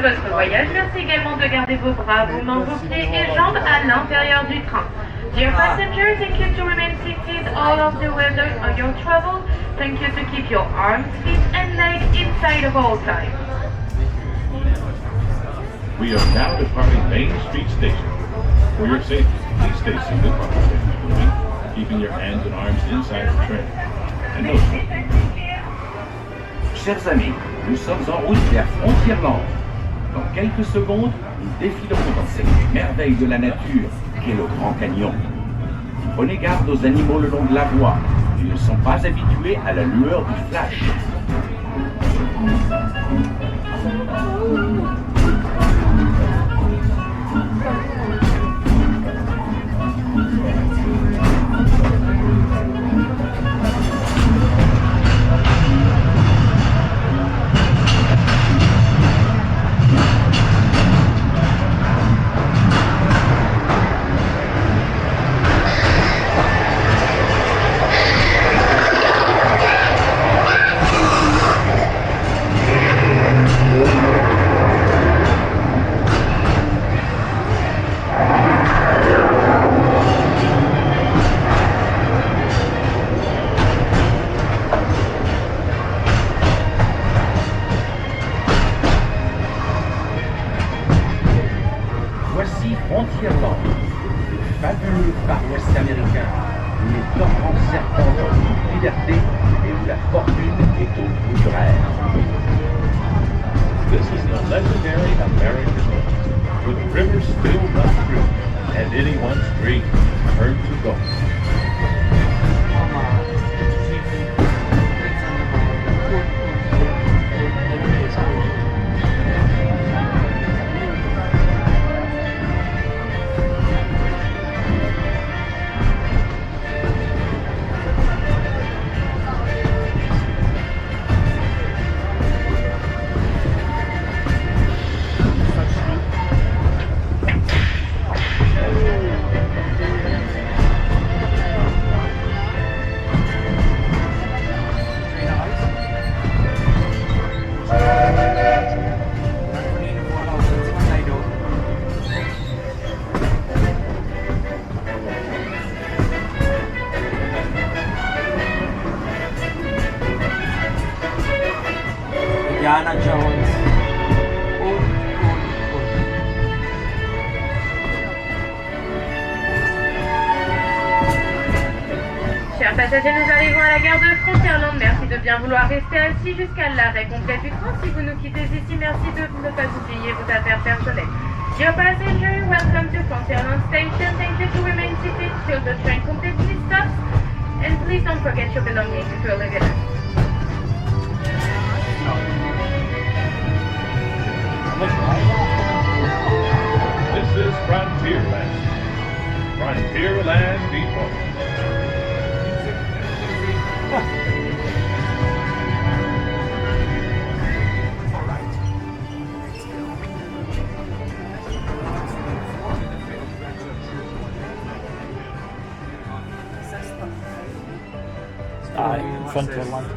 votre voyage. Merci également de garder vos bras, vos mains, vos pieds et jambes à l'intérieur du train. Dear passengers, thank you to remain seated all of the way on your travel. Thank you to keep your arms, feet and legs inside at all times. We are now departing Main Street Station. For your safety, please stay seated while the train is moving, keeping your hands and arms inside the train. And no smoking. Chers amis, nous sommes en route vers Frontierland. Dans quelques secondes, nous défilerons dans cette merveille de la nature qu'est le Grand Canyon. Prenez garde aux animaux le long de la voie. Ils ne sont pas habitués à la lueur du flash. Voici Frontierland, le fabuleux Far West américain, où les torrents serpentent en toute liberté et où la fortune est au bout du rêve. This is the legendary American West, where the rivers still run through, and anyone's dream turn to gold. Indiana Jones. Chers passagers, nous arrivons à la gare de Frontierland. Merci de bien vouloir rester assis jusqu'à l'arrêt complet du train. Si vous nous quittez ici, merci de ne pas oublier vos affaires personnelles. Dear passengers, welcome to Frontierland Station. Thank you to remain seated till the train completely stops. And please don't forget your belongings if you're leaving us. This is Frontierland. Frontierland Depot. In Frontierland.